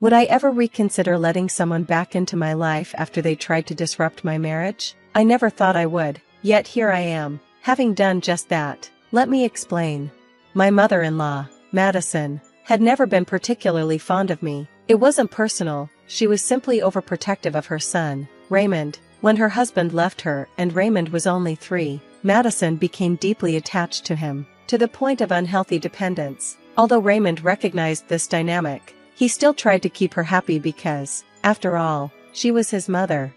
Would I ever reconsider letting someone back into my life after they tried to disrupt my marriage? I never thought I would, yet here I am, having done just that. Let me explain. My mother-in-law, Madison, had never been particularly fond of me. It wasn't personal, she was simply overprotective of her son, Raymond. When her husband left her and Raymond was only 3, Madison became deeply attached to him, to the point of unhealthy dependence. Although Raymond recognized this dynamic, he still tried to keep her happy because, after all, she was his mother.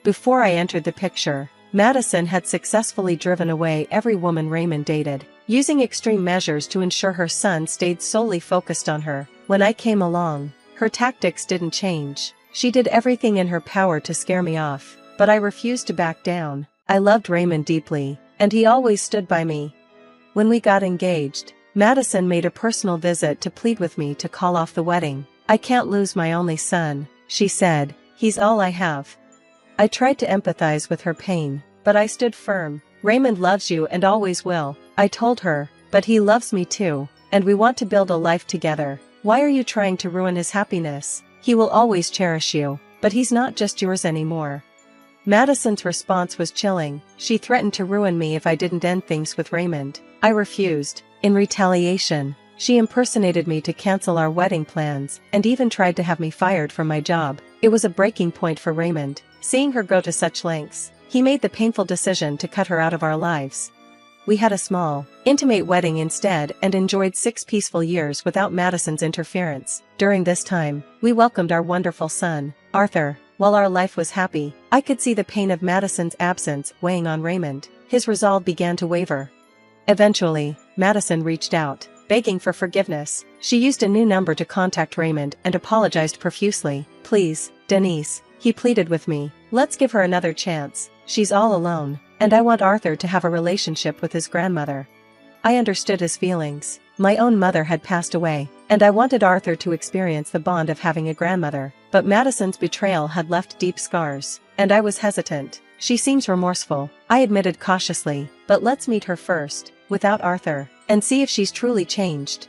Before I entered the picture, Madison had successfully driven away every woman Raymond dated, using extreme measures to ensure her son stayed solely focused on her. When I came along, her tactics didn't change. She did everything in her power to scare me off, but I refused to back down. I loved Raymond deeply, and he always stood by me. When we got engaged, Madison made a personal visit to plead with me to call off the wedding. I can't lose my only son, she said, he's all I have. I tried to empathize with her pain, but I stood firm. Raymond loves you and always will, I told her, but he loves me too, and we want to build a life together. Why are you trying to ruin his happiness? He will always cherish you, but he's not just yours anymore. Madison's response was chilling. She threatened to ruin me if I didn't end things with Raymond. I refused. In retaliation, she impersonated me to cancel our wedding plans and even tried to have me fired from my job. It was a breaking point for Raymond. Seeing her go to such lengths, he made the painful decision to cut her out of our lives. We had a small, intimate wedding instead and enjoyed 6 peaceful years without Madison's interference. During this time, we welcomed our wonderful son, Arthur. While our life was happy, I could see the pain of Madison's absence weighing on Raymond. His resolve began to waver. Eventually, Madison reached out, begging for forgiveness. She used a new number to contact Raymond and apologized profusely. Please, Denise, he pleaded with me. Let's give her another chance. She's all alone, and I want Arthur to have a relationship with his grandmother. I understood his feelings. My own mother had passed away, and I wanted Arthur to experience the bond of having a grandmother. But Madison's betrayal had left deep scars, and I was hesitant. She seems remorseful, I admitted cautiously, but let's meet her first, without Arthur, and see if she's truly changed.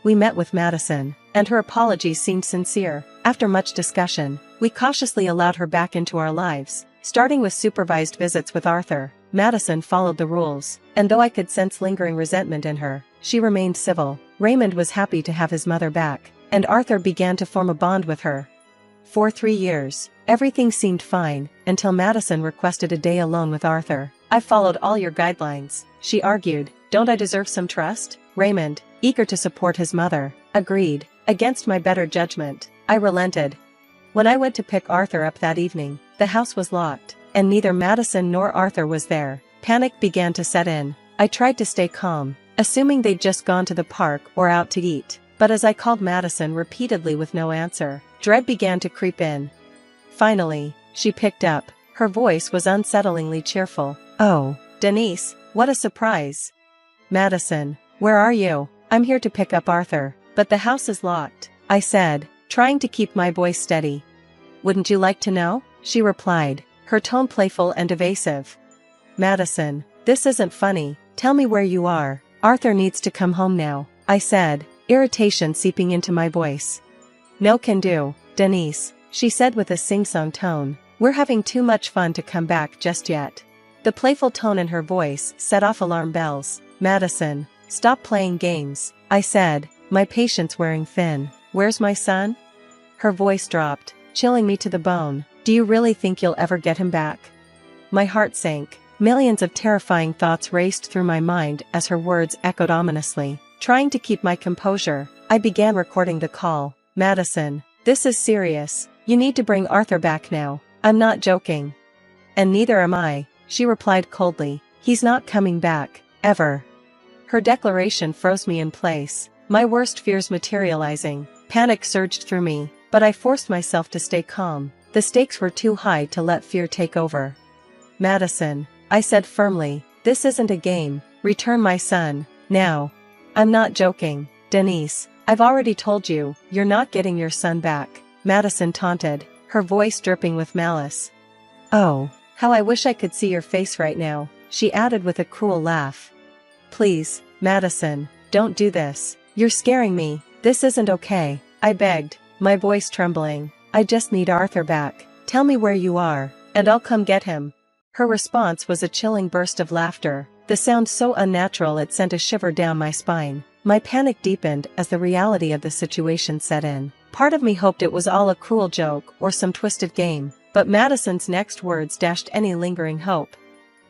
We met with Madison, and her apologies seemed sincere. After much discussion, we cautiously allowed her back into our lives, starting with supervised visits with Arthur. Madison followed the rules, and though I could sense lingering resentment in her, she remained civil. Raymond was happy to have his mother back, and Arthur began to form a bond with her. For 3 years, everything seemed fine, until Madison requested a day alone with Arthur. I followed all your guidelines, she argued. Don't I deserve some trust? Raymond, eager to support his mother, agreed. Against my better judgment, I relented. When I went to pick Arthur up that evening, the house was locked, and neither Madison nor Arthur was there. Panic began to set in. I tried to stay calm, assuming they'd just gone to the park or out to eat. But as I called Madison repeatedly with no answer, dread began to creep in. Finally, she picked up. Her voice was unsettlingly cheerful. Oh, Denise, what a surprise. Madison, where are you? I'm here to pick up Arthur, but the house is locked, I said, trying to keep my voice steady. Wouldn't you like to know? She replied, her tone playful and evasive. Madison, this isn't funny. Tell me where you are. Arthur needs to come home now, I said, irritation seeping into my voice. No can do, Denise, she said with a sing-song tone. We're having too much fun to come back just yet. The playful tone in her voice set off alarm bells. Madison, stop playing games, I said, my patience wearing thin. Where's my son? Her voice dropped, chilling me to the bone. Do you really think you'll ever get him back? My heart sank. Millions of terrifying thoughts raced through my mind as her words echoed ominously. Trying to keep my composure, I began recording the call. Madison, this is serious. You need to bring Arthur back now. I'm not joking. And neither am I, she replied coldly. He's not coming back, ever. Her declaration froze me in place, my worst fears materializing. Panic surged through me, but I forced myself to stay calm. The stakes were too high to let fear take over. Madison, I said firmly, this isn't a game. Return my son, now. I'm not joking, Denise. I've already told you, you're not getting your son back, Madison taunted, her voice dripping with malice. Oh, how I wish I could see your face right now, she added with a cruel laugh. Please, Madison, don't do this. You're scaring me. This isn't okay, I begged. my voice trembling. I just need Arthur back. Tell me where you are, and I'll come get him. Her response was a chilling burst of laughter, the sound so unnatural it sent a shiver down my spine. My panic deepened as the reality of the situation set in. Part of me hoped it was all a cruel joke or some twisted game, but Madison's next words dashed any lingering hope.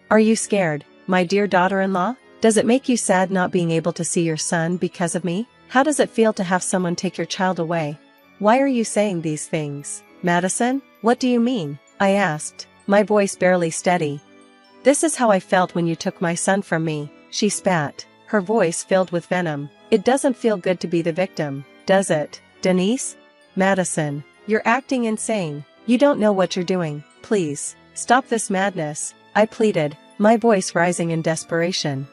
Are you scared, my dear daughter-in-law? Does it make you sad not being able to see your son because of me? How does it feel to have someone take your child away? Why are you saying these things, Madison? What do you mean? I asked, my voice barely steady. This is how I felt when you took my son from me, she spat, her voice filled with venom. It doesn't feel good to be the victim, does it, Denise? Madison, you're acting insane. You don't know what you're doing. Please, stop this madness, I pleaded, my voice rising in desperation.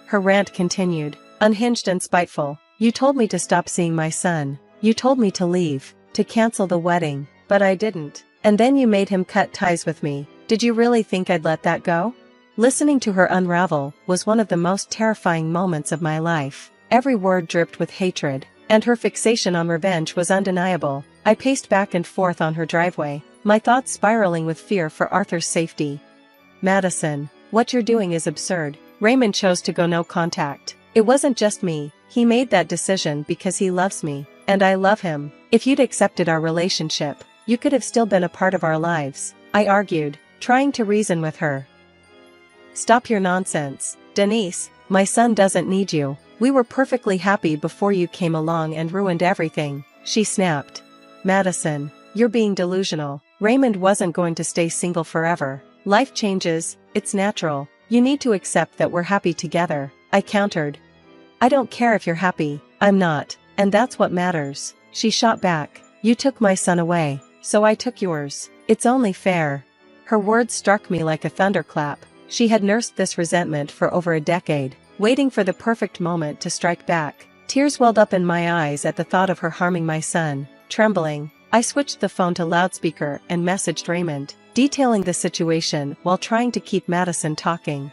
Her rant continued, unhinged and spiteful. You told me to stop seeing my son. You told me to leave, to cancel the wedding, but I didn't. And then you made him cut ties with me. Did you really think I'd let that go? Listening to her unravel was one of the most terrifying moments of my life. Every word dripped with hatred, and her fixation on revenge was undeniable. I paced back and forth on her driveway, my thoughts spiraling with fear for Arthur's safety. Madison, what you're doing is absurd. Raymond chose to go no contact. It wasn't just me. He made that decision because he loves me, and I love him. If you'd accepted our relationship, you could have still been a part of our lives, I argued, trying to reason with her. Stop your nonsense, Denise, my son doesn't need you. We were perfectly happy before you came along and ruined everything, she snapped. Madison, you're being delusional. Raymond wasn't going to stay single forever. Life changes, it's natural. You need to accept that we're happy together, I countered. I don't care if you're happy, I'm not, and that's what matters, she shot back. You took my son away, so I took yours. It's only fair. Her words struck me like a thunderclap. She had nursed this resentment for over a decade, waiting for the perfect moment to strike back. Tears welled up in my eyes at the thought of her harming my son. Trembling, I switched the phone to loudspeaker and messaged Raymond, detailing the situation while trying to keep Madison talking.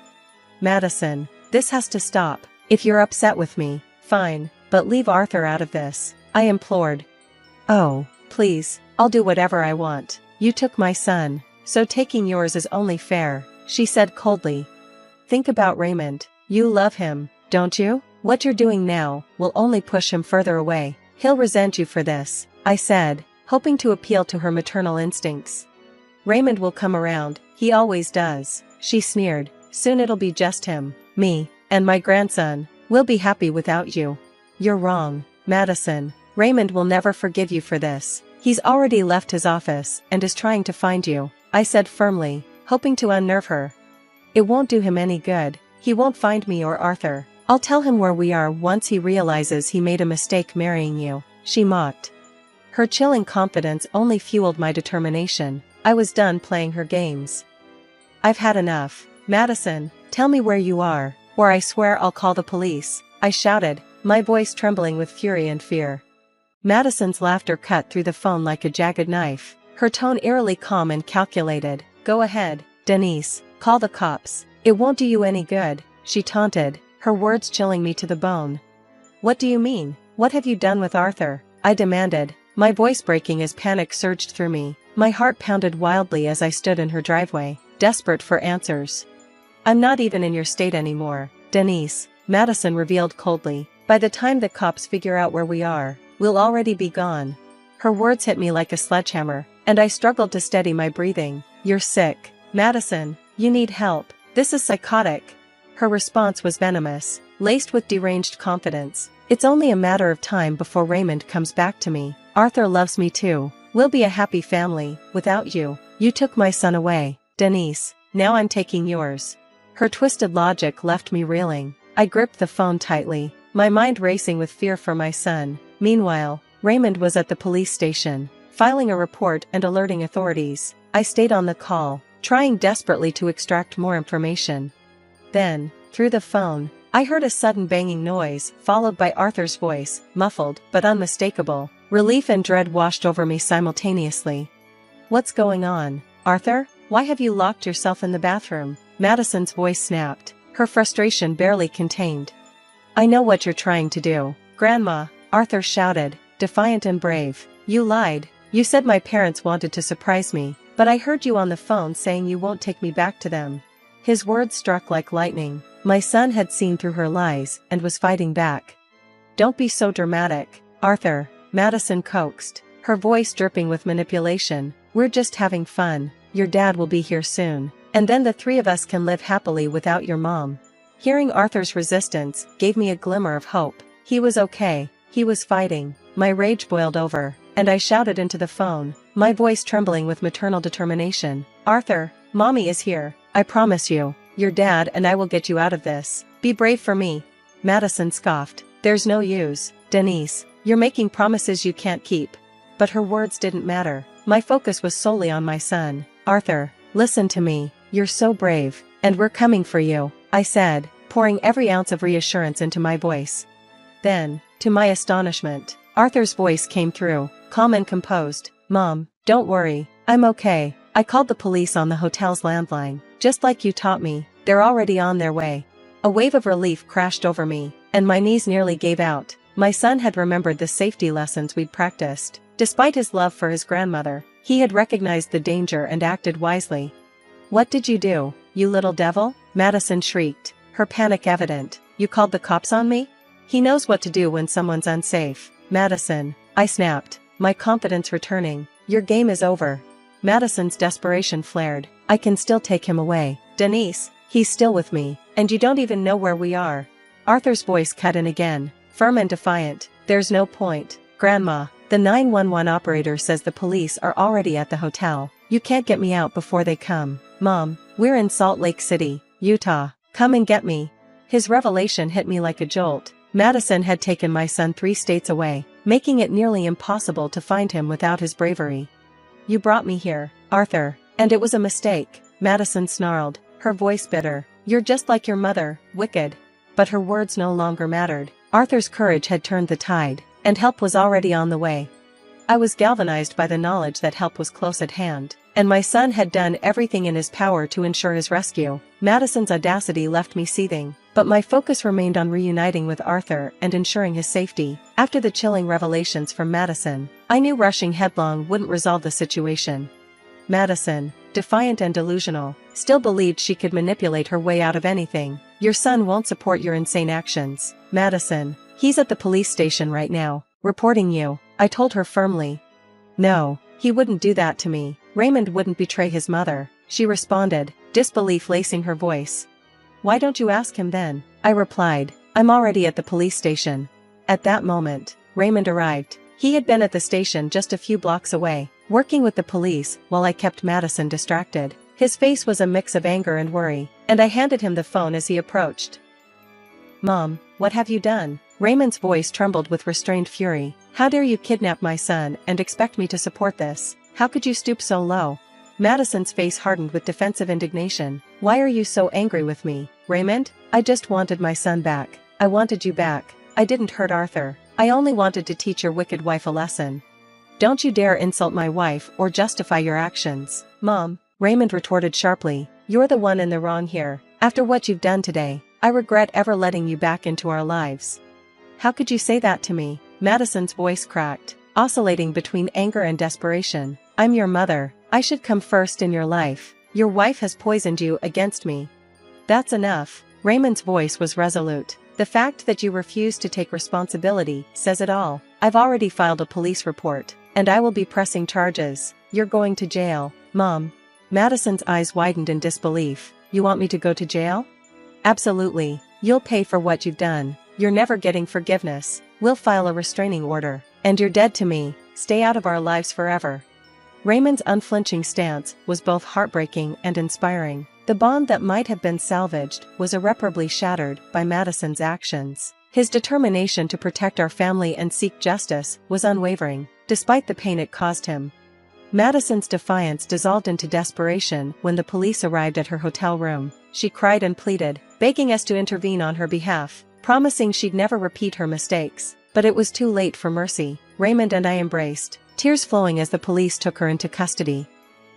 Madison, this has to stop. If you're upset with me, fine, but leave Arthur out of this, I implored. Oh, please, I'll do whatever I want. You took my son, so taking yours is only fair, she said coldly. Think about Raymond. You love him, don't you? What you're doing now will only push him further away. He'll resent you for this, I said, hoping to appeal to her maternal instincts. Raymond will come around, he always does, she sneered. Soon it'll be just him, me, and my grandson. We'll be happy without you. You're wrong, Madison. Raymond will never forgive you for this. He's already left his office and is trying to find you, I said firmly, hoping to unnerve her. It won't do him any good. He won't find me or Arthur. I'll tell him where we are once he realizes he made a mistake marrying you, she mocked. Her chilling confidence only fueled my determination. I was done playing her games. I've had enough. Madison, tell me where you are, or I swear I'll call the police, I shouted, my voice trembling with fury and fear. Madison's laughter cut through the phone like a jagged knife, her tone eerily calm and calculated. Go ahead, Denise, call the cops. It won't do you any good, she taunted, her words chilling me to the bone. What do you mean? What have you done with Arthur? I demanded, my voice breaking as panic surged through me. My heart pounded wildly as I stood in her driveway, desperate for answers. I'm not even in your state anymore, Denise, Madison revealed coldly. By the time the cops figure out where we are, we'll already be gone. Her words hit me like a sledgehammer, and I struggled to steady my breathing. You're sick, Madison, you need help. This is psychotic. Her response was venomous, laced with deranged confidence. It's only a matter of time before Raymond comes back to me. Arthur loves me too. We'll be a happy family, without you. You took my son away, Denise, now I'm taking yours. Her twisted logic left me reeling. I gripped the phone tightly, my mind racing with fear for my son. Meanwhile, Raymond was at the police station, filing a report and alerting authorities. I stayed on the call, trying desperately to extract more information. Then, through the phone, I heard a sudden banging noise, followed by Arthur's voice, muffled but unmistakable. Relief and dread washed over me simultaneously. What's going on, Arthur? Why have you locked yourself in the bathroom? Madison's voice snapped, her frustration barely contained. I know what you're trying to do, Grandma, Arthur shouted, defiant and brave. You lied. You said my parents wanted to surprise me, but I heard you on the phone saying you won't take me back to them. His words struck like lightning. My son had seen through her lies and was fighting back. Don't be so dramatic, Arthur, Madison coaxed, her voice dripping with manipulation. We're just having fun. Your dad will be here soon, and then the three of us can live happily without your mom. Hearing Arthur's resistance gave me a glimmer of hope. He was okay. He was fighting. My rage boiled over, and I shouted into the phone, my voice trembling with maternal determination. Arthur, Mommy is here. I promise you, your dad and I will get you out of this. Be brave for me. Madison scoffed. There's no use, Denise. You're making promises you can't keep. But her words didn't matter. My focus was solely on my son. Arthur, listen to me. You're so brave, and we're coming for you, I said, pouring every ounce of reassurance into my voice. Then, to my astonishment, Arthur's voice came through, calm and composed. Mom, don't worry, I'm okay. I called the police on the hotel's landline, just like you taught me. They're already on their way. A wave of relief crashed over me, and my knees nearly gave out. My son had remembered the safety lessons we'd practiced. Despite his love for his grandmother, he had recognized the danger and acted wisely. What did you do, you little devil? Madison shrieked, her panic evident. You called the cops on me? He knows what to do when someone's unsafe. Madison, I snapped, my confidence returning. Your game is over. Madison's desperation flared. I can still take him away. Denise, he's still with me, and you don't even know where we are. Arthur's voice cut in again, firm and defiant. There's no point. Grandma, the 911 operator says the police are already at the hotel. You can't get me out before they come. Mom, we're in Salt Lake City, Utah. Come and get me. His revelation hit me like a jolt. Madison had taken my son 3 states away, making it nearly impossible to find him without his bravery. You brought me here, Arthur, and it was a mistake, Madison snarled, her voice bitter. You're just like your mother, wicked. But her words no longer mattered. Arthur's courage had turned the tide, and help was already on the way. I was galvanized by the knowledge that help was close at hand, and my son had done everything in his power to ensure his rescue. Madison's audacity left me seething, but my focus remained on reuniting with Arthur and ensuring his safety. After the chilling revelations from Madison, I knew rushing headlong wouldn't resolve the situation. Madison, defiant and delusional, still believed she could manipulate her way out of anything. Your son won't support your insane actions. Madison, he's at the police station right now, reporting you, I told her firmly. No, he wouldn't do that to me. Raymond wouldn't betray his mother, she responded, disbelief lacing her voice. Why don't you ask him then? I replied, I'm already at the police station. At that moment, Raymond arrived. He had been at the station just a few blocks away, working with the police while I kept Madison distracted. His face was a mix of anger and worry, and I handed him the phone as he approached. Mom, what have you done? Raymond's voice trembled with restrained fury. How dare you kidnap my son and expect me to support this? How could you stoop so low? Madison's face hardened with defensive indignation. Why are you so angry with me, Raymond? I just wanted my son back. I wanted you back. I didn't hurt Arthur. I only wanted to teach your wicked wife a lesson. Don't you dare insult my wife or justify your actions. Mom, Raymond retorted sharply, you're the one in the wrong here. After what you've done today, I regret ever letting you back into our lives. How could you say that to me? Madison's voice cracked, oscillating between anger and desperation. I'm your mother. I should come first in your life. Your wife has poisoned you against me. That's enough. Raymond's voice was resolute. The fact that you refuse to take responsibility says it all. I've already filed a police report, and I will be pressing charges. You're going to jail, Mom. Madison's eyes widened in disbelief. You want me to go to jail? Absolutely. You'll pay for what you've done. You're never getting forgiveness. We'll file a restraining order, and you're dead to me. Stay out of our lives forever. Raymond's unflinching stance was both heartbreaking and inspiring. The bond that might have been salvaged was irreparably shattered by Madison's actions. His determination to protect our family and seek justice was unwavering, despite the pain it caused him. Madison's defiance dissolved into desperation when the police arrived at her hotel room. She cried and pleaded, begging us to intervene on her behalf, promising she'd never repeat her mistakes. But it was too late for mercy. Raymond and I embraced, tears flowing as the police took her into custody.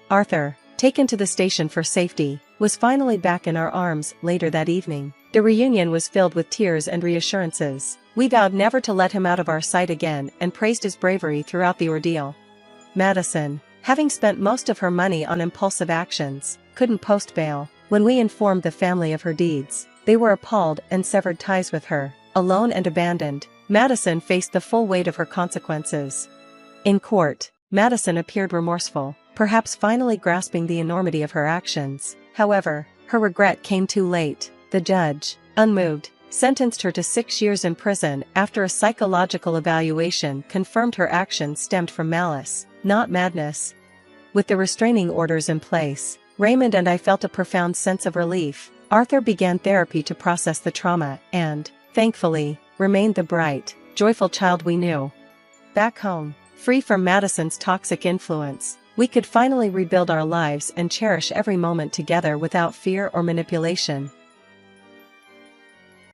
Arthur, taken to the station for safety, was finally back in our arms later that evening. The reunion was filled with tears and reassurances. We vowed never to let him out of our sight again and praised his bravery throughout the ordeal. Madison, having spent most of her money on impulsive actions, couldn't post bail. When we informed the family of her deeds, they were appalled and severed ties with her. Alone and abandoned, Madison faced the full weight of her consequences. In court, Madison appeared remorseful, perhaps finally grasping the enormity of her actions. However, her regret came too late. The judge, unmoved, sentenced her to 6 years in prison after a psychological evaluation confirmed her actions stemmed from malice, not madness. With the restraining orders in place, Raymond and I felt a profound sense of relief. Arthur began therapy to process the trauma and, thankfully, remained the bright, joyful child we knew. Back home, free from Madison's toxic influence, we could finally rebuild our lives and cherish every moment together without fear or manipulation.